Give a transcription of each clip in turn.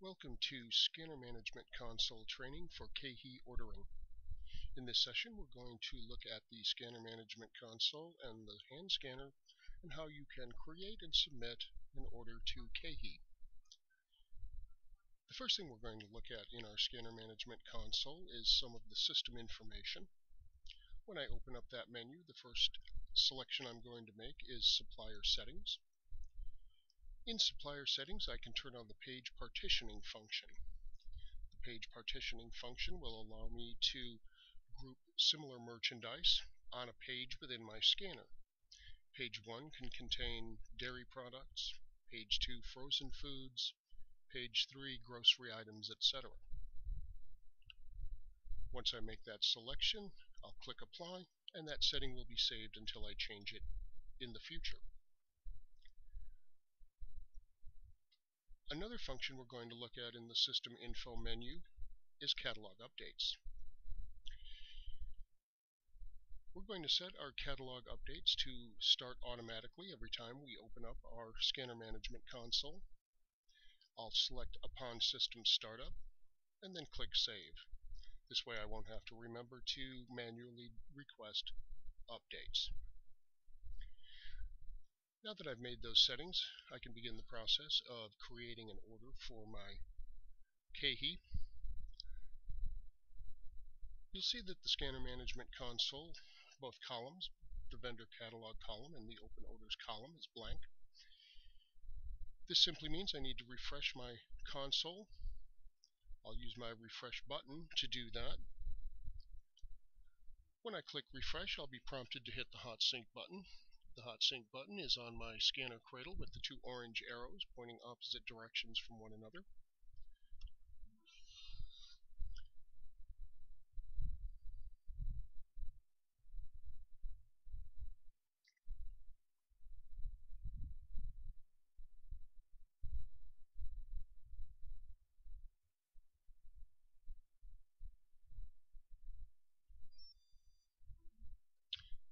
Welcome to Scanner Management Console training for KeHE ordering. In this session, we're going to look at the Scanner Management Console and the hand scanner and how you can create and submit an order to KeHE. The first thing we're going to look at in our Scanner Management Console is some of the system information. When I open up that menu, the first selection I'm going to make is Supplier Settings. In Supplier Settings, I can turn on the Page Partitioning function. The Page Partitioning function will allow me to group similar merchandise on a page within my scanner. Page 1 can contain dairy products, Page 2 frozen foods, Page 3 grocery items, etc. Once I make that selection, I'll click Apply, and that setting will be saved until I change it in the future. Another function we're going to look at in the System Info menu is Catalog Updates. We're going to set our catalog updates to start automatically every time we open up our Scanner Management Console. I'll select Upon System Startup and then click Save. This way I won't have to remember to manually request updates. Now that I've made those settings, I can begin the process of creating an order for my KeHE. You'll see that the Scanner Management Console, both columns, the Vendor Catalog column and the Open Orders column, is blank. This simply means I need to refresh my console. I'll use my refresh button to do that. When I click refresh, I'll be prompted to hit the Hot Sync button. The Hot Sync button is on my scanner cradle with the two orange arrows pointing opposite directions from one another.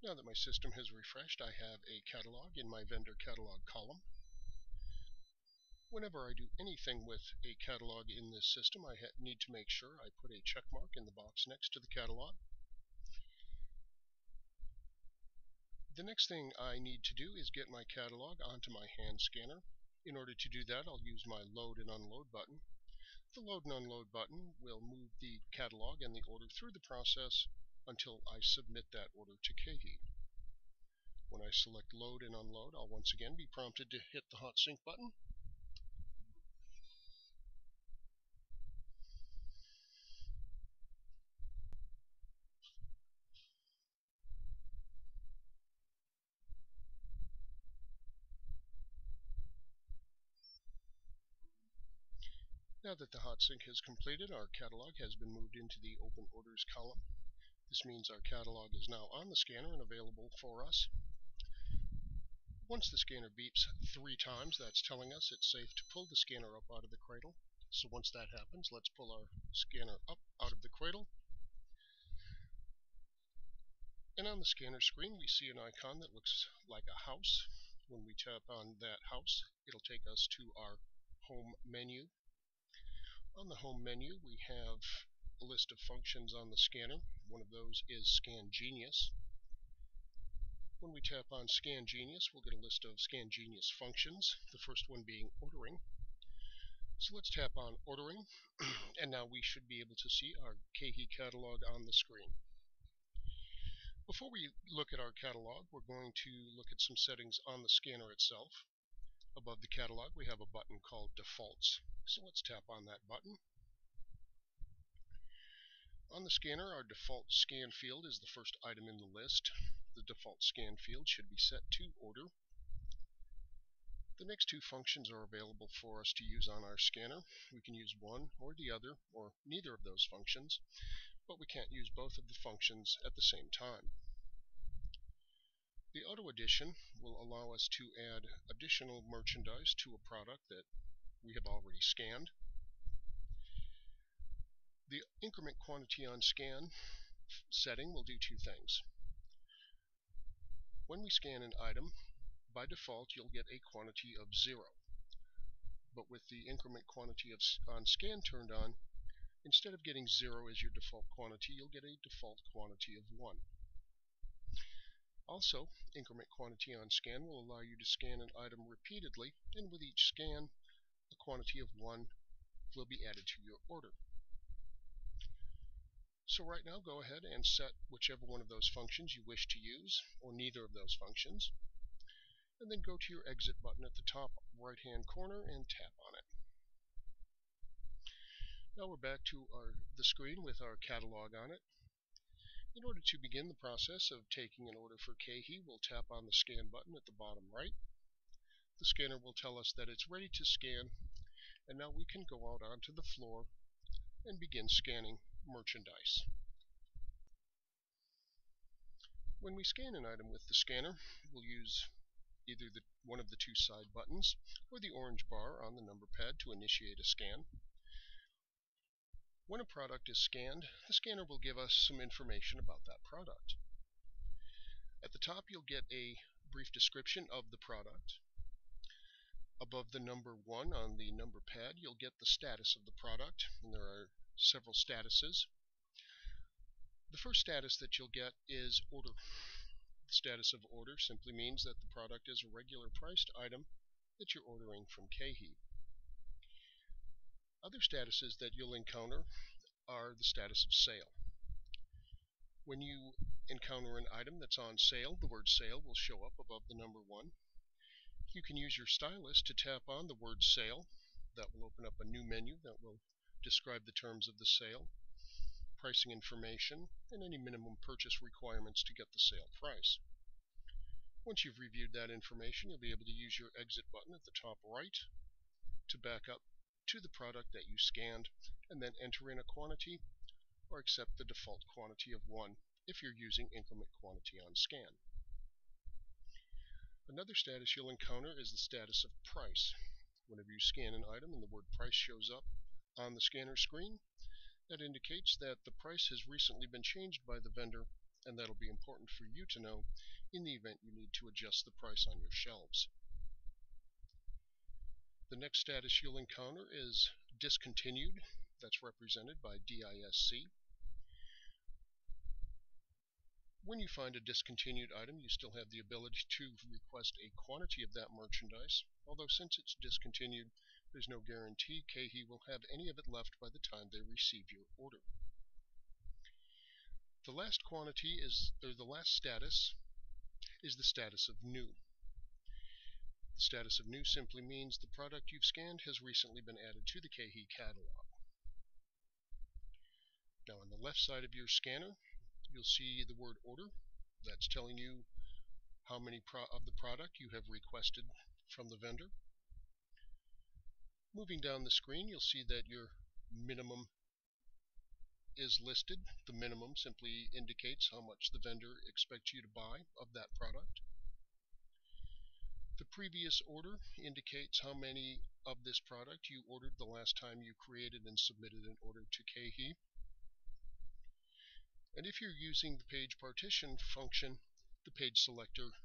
Now that my system has refreshed, I have a catalog in my Vendor Catalog column. Whenever I do anything with a catalog in this system, I need to make sure I put a check mark in the box next to the catalog. The next thing I need to do is get my catalog onto my hand scanner. In order to do that, I'll use my Load and Unload button. The Load and Unload button will move the catalog and the order through the process until I submit that order to KeHE. When I select Load and Unload, I'll once again be prompted to hit the Hot Sync button. Now that the hot sync has completed, our catalog has been moved into the Open Orders column. This means our catalog is now on the scanner and available for us. Once the scanner beeps 3 times, that's telling us it's safe to pull the scanner up out of the cradle. So once that happens, let's pull our scanner up out of the cradle. And on the scanner screen, we see an icon that looks like a house. When we tap on that house, it'll take us to our home menu. On the home menu, we have a list of functions on the scanner. One of those is Scan Genius. When we tap on Scan Genius, we'll get a list of Scan Genius functions, the first one being ordering. So let's tap on ordering, and now we should be able to see our KeHE catalog on the screen. Before we look at our catalog, we're going to look at some settings on the scanner itself. Above the catalog, we have a button called Defaults. So let's tap on that button. On the scanner, our default scan field is the first item in the list. The default scan field should be set to Order. The next two functions are available for us to use on our scanner. We can use one or the other, or neither of those functions, but we can't use both of the functions at the same time. The Auto Addition will allow us to add additional merchandise to a product that we have already scanned. The Increment Quantity on Scan setting will do two things. When we scan an item, by default you'll get a quantity of 0. but with the increment quantity on scan turned on, instead of getting 0 as your default quantity, you'll get a default quantity of 1. Also, increment quantity on scan will allow you to scan an item repeatedly, and with each scan, a quantity of 1 will be added to your order. So right now, go ahead and set whichever one of those functions you wish to use, or neither of those functions, and then go to your exit button at the top right-hand corner and tap on it. Now we're back to the screen with our catalog on it. In order to begin the process of taking an order for KeHE, we'll tap on the scan button at the bottom right. The scanner will tell us that it's ready to scan, and now we can go out onto the floor and begin scanning merchandise. When we scan an item with the scanner, we'll use either one of the two side buttons or the orange bar on the number pad to initiate a scan. When a product is scanned, the scanner will give us some information about that product. At the top, you'll get a brief description of the product. Above the number 1 on the number pad, you'll get the status of the product, and there are several statuses. The first status that you'll get is order. The status of order simply means that the product is a regular priced item that you're ordering from KeHE. Other statuses that you'll encounter are the status of sale. When you encounter an item that's on sale, the word sale will show up above the number 1. You can use your stylus to tap on the word sale. That will open up a new menu that will describe the terms of the sale, pricing information, and any minimum purchase requirements to get the sale price. Once you've reviewed that information, you'll be able to use your exit button at the top right to back up to the product that you scanned, and then enter in a quantity or accept the default quantity of 1 if you're using increment quantity on scan. Another status you'll encounter is the status of price. Whenever you scan an item and the word price shows up on the scanner screen, that indicates that the price has recently been changed by the vendor, and that'll be important for you to know in the event you need to adjust the price on your shelves. The next status you'll encounter is discontinued. That's represented by DISC. When you find a discontinued item, you still have the ability to request a quantity of that merchandise, although since it's discontinued, there's no guarantee KeHE will have any of it left by the time they receive your order. The last status is the status of new. The status of new simply means the product you've scanned has recently been added to the KeHE catalog. Now on the left side of your scanner, you'll see the word order. That's telling you how many of the product you have requested from the vendor. Moving down the screen, you'll see that your minimum is listed. The minimum simply indicates how much the vendor expects you to buy of that product. The previous order indicates how many of this product you ordered the last time you created and submitted an order to KeHE. And if you're using the page partition function, the page selector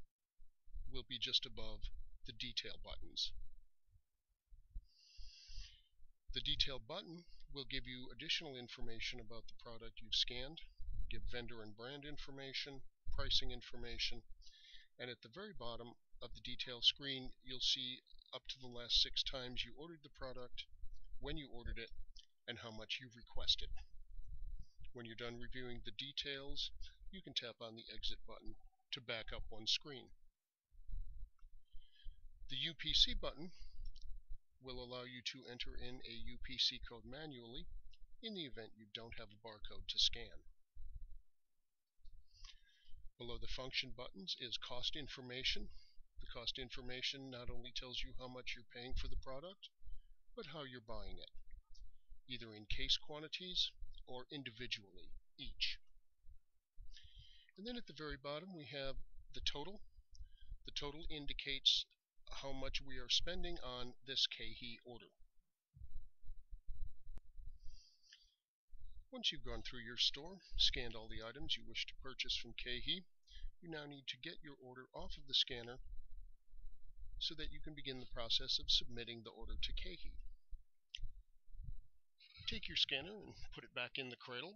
will be just above the detail buttons. The detail button will give you additional information about the product you've scanned, give vendor and brand information, pricing information, and at the very bottom of the detail screen, you'll see up to the last 6 times you ordered the product, when you ordered it, and how much you requested. When you're done reviewing the details, you can tap on the exit button to back up one screen. The UPC button will allow you to enter in a UPC code manually in the event you don't have a barcode to scan. Below the function buttons is cost information. The cost information not only tells you how much you're paying for the product, but how you're buying it, either in case quantities or individually, each. And then at the very bottom we have the total. The total indicates how much we are spending on this KeHE order. Once you've gone through your store, scanned all the items you wish to purchase from KeHE, you now need to get your order off of the scanner so that you can begin the process of submitting the order to KeHE. Take your scanner and put it back in the cradle.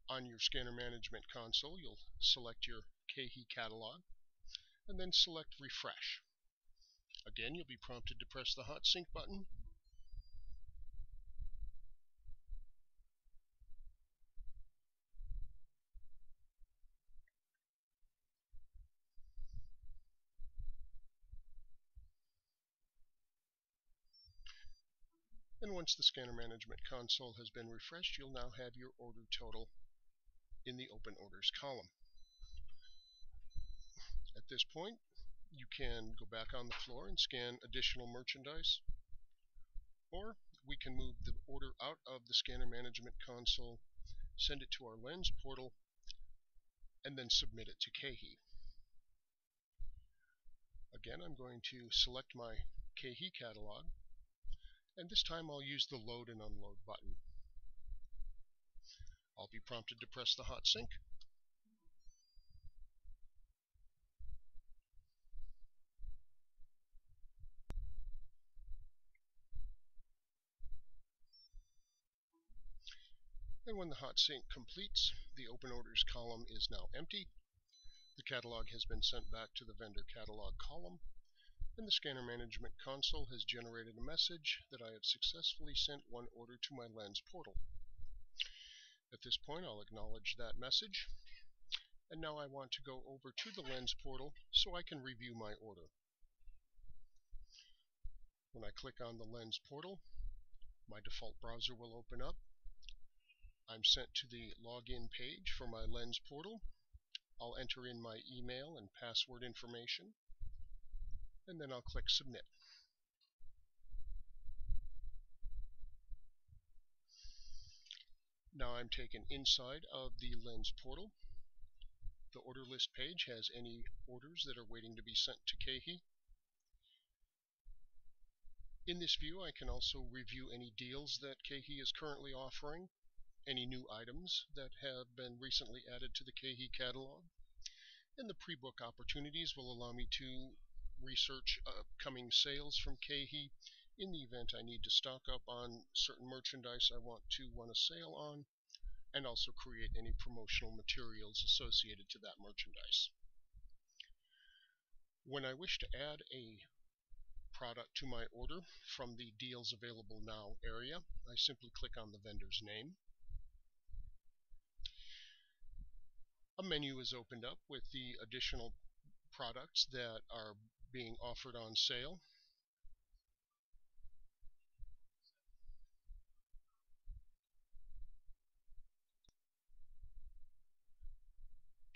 On your scanner management console, you'll select your KeHE catalog and then select Refresh. Again, you'll be prompted to press the Hot Sync button. And once the scanner management console has been refreshed, you'll now have your order total in the Open Orders column. At this point, you can go back on the floor and scan additional merchandise, or we can move the order out of the scanner management console, send it to our lens portal, and then submit it to KeHE. Again, I'm going to select my KeHE catalog, and this time I'll use the Load and Unload button. I'll be prompted to press the Hot Sync. And when the Hot Sync completes, the Open Orders column is now empty. The catalog has been sent back to the Vendor Catalog column, and the Scanner Management Console has generated a message that I have successfully sent one order to my lens portal. At this point, I'll acknowledge that message, and now I want to go over to the lens portal so I can review my order. When I click on the lens portal, my default browser will open up. I'm sent to the login page for my lens portal. I'll enter in my email and password information, and then I'll click Submit. Now I'm taken inside of the lens portal. The order list page has any orders that are waiting to be sent to KeHE. In this view, I can also review any deals that KeHE is currently offering, any new items that have been recently added to the KeHE catalog, and the pre-book opportunities will allow me to research upcoming sales from KeHE in the event I need to stock up on certain merchandise I want to run a sale on, and also create any promotional materials associated to that merchandise. When I wish to add a product to my order from the Deals Available Now area, I simply click on the vendor's name. A menu is opened up with the additional products that are being offered on sale.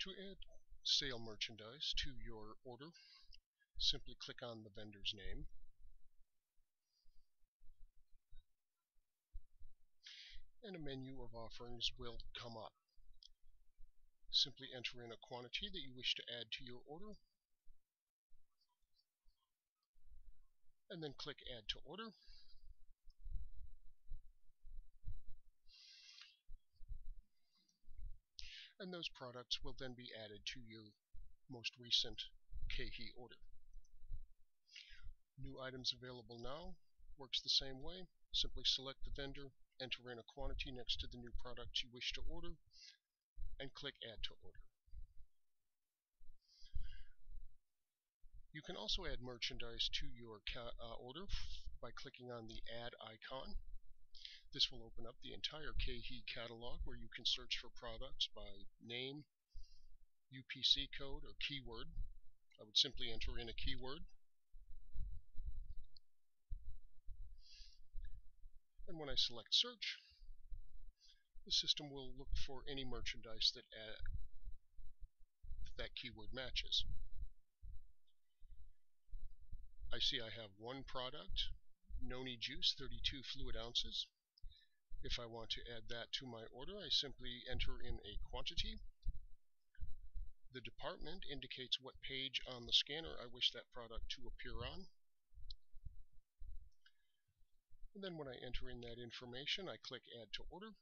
To add sale merchandise to your order, simply click on the vendor's name. And a menu of offerings will come up. Simply enter in a quantity that you wish to add to your order, and then click Add to Order. And those products will then be added to your most recent KeHE order. New items available now works the same way. Simply select the vendor, enter in a quantity next to the new product you wish to order, and click Add to Order. You can also add merchandise to your order by clicking on the Add icon. This will open up the entire KeHE catalog where you can search for products by name, UPC code, or keyword. I would simply enter in a keyword. And when I select Search, the system will look for any merchandise that that keyword matches. I see I have one product, Noni Juice 32 fluid ounces. If I want to add that to my order, I simply enter in a quantity. The department indicates what page on the scanner I wish that product to appear on. And then when I enter in that information, I click Add to Order.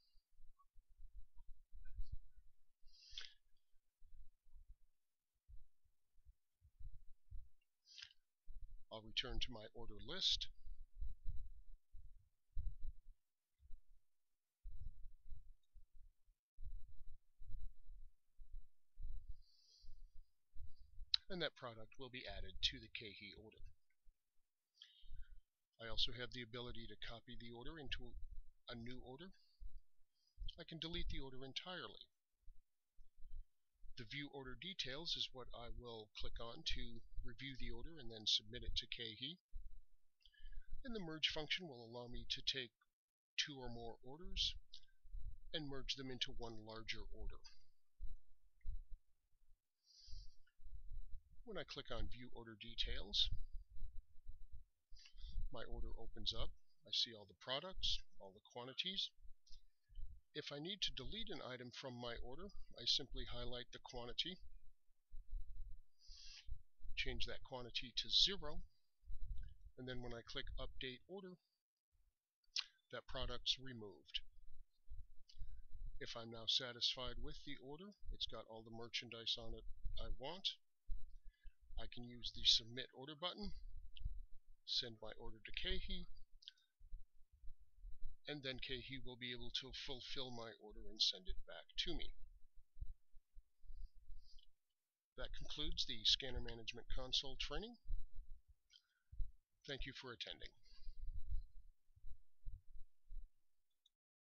I'll return to my order list. And that product will be added to the KeHE order. I also have the ability to copy the order into a new order. I can delete the order entirely. The View Order Details is what I will click on to review the order and then submit it to KeHE. And the Merge function will allow me to take two or more orders and merge them into one larger order. When I click on View Order Details, my order opens up. I see all the products, all the quantities. If I need to delete an item from my order, I simply highlight the quantity, change that quantity to 0, and then when I click Update Order, that product's removed. If I'm now satisfied with the order, it's got all the merchandise on it I want, I can use the Submit Order button, send my order to KeHE, and then KeHE will be able to fulfill my order and send it back to me. That concludes the Scanner Management Console training. Thank you for attending.